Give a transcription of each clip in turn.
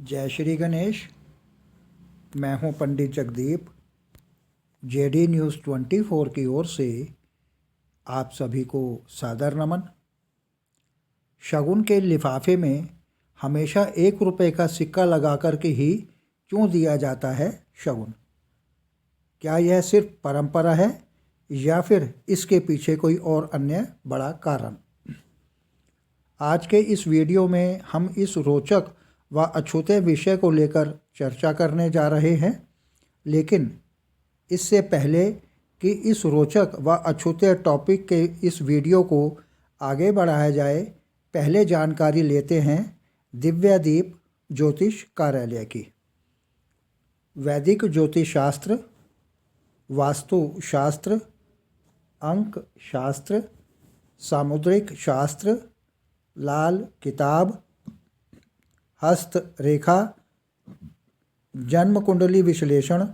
जय श्री गणेश। मैं हूं पंडित जगदीप। जेडी न्यूज़ 24 की ओर से आप सभी को सादर नमन। शगुन के लिफाफे में हमेशा 1 रुपये का सिक्का लगा कर के ही क्यों दिया जाता है शगुन? क्या यह सिर्फ परंपरा है या फिर इसके पीछे कोई और अन्य बड़ा कारण? आज के इस वीडियो में हम इस रोचक व अछूते विषय को लेकर चर्चा करने जा रहे हैं, लेकिन इससे पहले कि इस रोचक व अछूते टॉपिक के इस वीडियो को आगे बढ़ाया जाए, पहले जानकारी लेते हैं दिव्यदीप ज्योतिष कार्यालय की। वैदिक ज्योतिष शास्त्र, वास्तु शास्त्र, अंक शास्त्र, सामुद्रिक शास्त्र, लाल किताब, हस्त रेखा, जन्म कुंडली विश्लेषण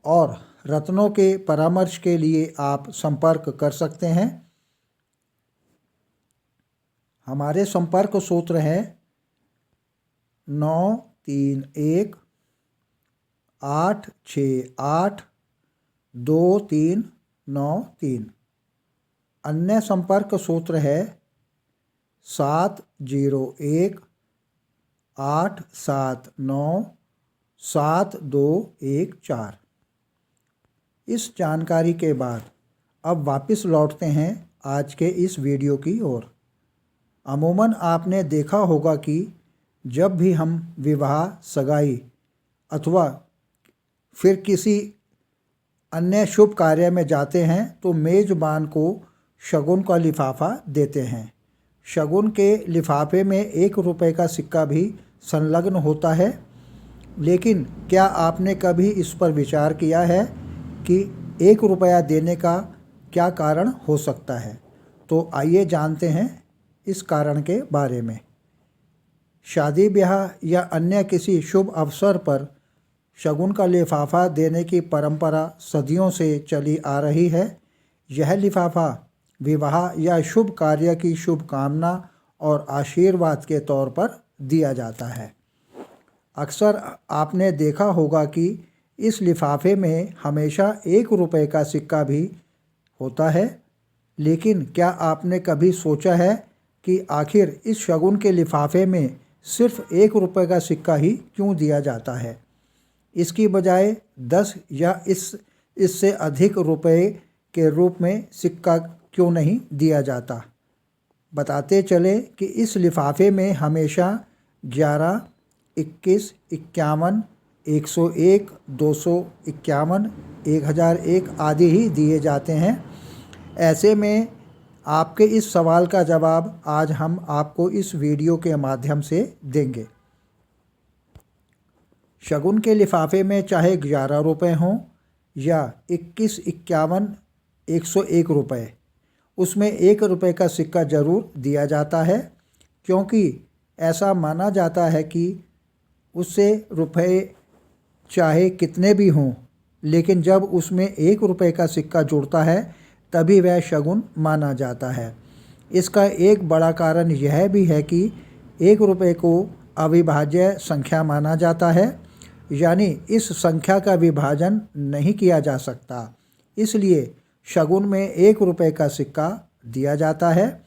और रत्नों के परामर्श के लिए आप संपर्क कर सकते हैं। हमारे संपर्क सूत्र है 931 868 2393। अन्य संपर्क सूत्र है 701 879 7214। इस जानकारी के बाद अब वापस लौटते हैं आज के इस वीडियो की ओर। अमूमन आपने देखा होगा कि जब भी हम विवाह, सगाई अथवा फिर किसी अन्य शुभ कार्य में जाते हैं तो मेज़बान को शगुन का लिफाफा देते हैं। शगुन के लिफाफे में 1 रुपये का सिक्का भी संलग्न होता है, लेकिन क्या आपने कभी इस पर विचार किया है कि 1 रुपया देने का क्या कारण हो सकता है? तो आइए जानते हैं इस कारण के बारे में। शादी ब्याह या अन्य किसी शुभ अवसर पर शगुन का लिफाफा देने की परंपरा सदियों से चली आ रही है। यह लिफाफा विवाह या शुभ कार्य की शुभकामना और आशीर्वाद के तौर पर दिया जाता है। अक्सर आपने देखा होगा कि इस लिफाफे में हमेशा 1 रुपये का सिक्का भी होता है, लेकिन क्या आपने कभी सोचा है कि आखिर इस शगुन के लिफाफे में सिर्फ 1 रुपये का सिक्का ही क्यों दिया जाता है? इसकी बजाय 10 या इससे अधिक रुपए के रूप में सिक्का क्यों नहीं दिया जाता? बताते चले कि इस लिफाफे में हमेशा 11, 21, 51, 101, 251, 1001 आदि ही दिए जाते हैं। ऐसे में आपके इस सवाल का जवाब आज हम आपको इस वीडियो के माध्यम से देंगे। शगुन के लिफाफे में चाहे 11 रुपये हों या 21, 51, 101 रुपये, उसमें 1 रुपये का सिक्का ज़रूर दिया जाता है, क्योंकि ऐसा माना जाता है कि उससे रुपए चाहे कितने भी हों, लेकिन जब उसमें 1 रुपये का सिक्का जुड़ता है तभी वह शगुन माना जाता है। इसका एक बड़ा कारण यह भी है कि 1 रुपये को अविभाज्य संख्या माना जाता है, यानी इस संख्या का विभाजन नहीं किया जा सकता। इसलिए शगुन में 1 रुपये का सिक्का दिया जाता है।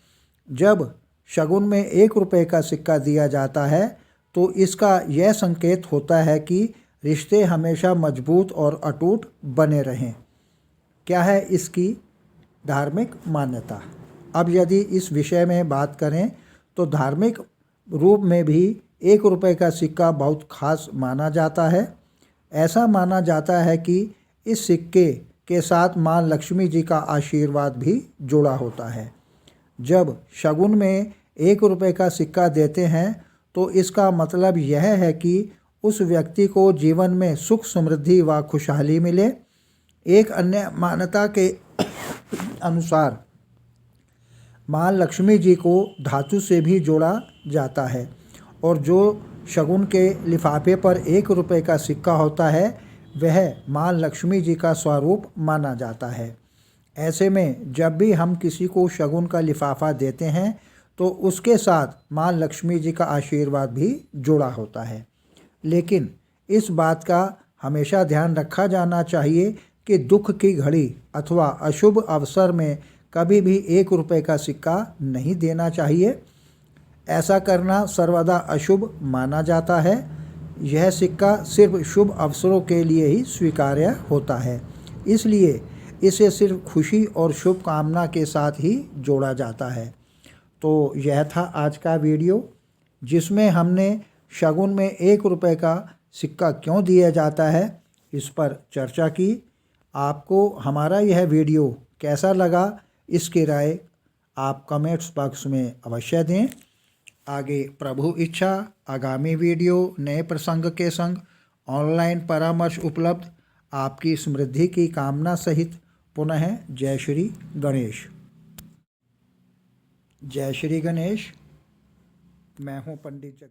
जब शगुन में 1 रुपये का सिक्का दिया जाता है तो इसका यह संकेत होता है कि रिश्ते हमेशा मजबूत और अटूट बने रहें। क्या है इसकी धार्मिक मान्यता? अब यदि इस विषय में बात करें तो धार्मिक रूप में भी 1 रुपये का सिक्का बहुत खास माना जाता है। ऐसा माना जाता है कि इस सिक्के के साथ माँ लक्ष्मी जी का आशीर्वाद भी जुड़ा होता है। जब शगुन में 1 रुपये का सिक्का देते हैं तो इसका मतलब यह है कि उस व्यक्ति को जीवन में सुख, समृद्धि व खुशहाली मिले। एक अन्य मान्यता के अनुसार माँ लक्ष्मी जी को धातु से भी जोड़ा जाता है और जो शगुन के लिफाफे पर 1 रुपये का सिक्का होता है वह माँ लक्ष्मी जी का स्वरूप माना जाता है। ऐसे में जब भी हम किसी को शगुन का लिफाफा देते हैं तो उसके साथ माँ लक्ष्मी जी का आशीर्वाद भी जुड़ा होता है। लेकिन इस बात का हमेशा ध्यान रखा जाना चाहिए कि दुख की घड़ी अथवा अशुभ अवसर में कभी भी 1 रुपये का सिक्का नहीं देना चाहिए। ऐसा करना सर्वदा अशुभ माना जाता है। यह सिक्का सिर्फ शुभ अवसरों के लिए ही स्वीकार्य होता है, इसलिए इसे सिर्फ खुशी और शुभकामना के साथ ही जोड़ा जाता है। तो यह था आज का वीडियो, जिसमें हमने शगुन में 1 रुपये का सिक्का क्यों दिया जाता है इस पर चर्चा की। आपको हमारा यह वीडियो कैसा लगा, इसकी राय आप कमेंट्स बॉक्स में अवश्य दें। आगे प्रभु इच्छा आगामी वीडियो नए प्रसंग के संग ऑनलाइन परामर्श उपलब्ध। आपकी समृद्धि की कामना सहित पुनः जय श्री गणेश। जय श्री गणेश। मैं हूँ पंडित जग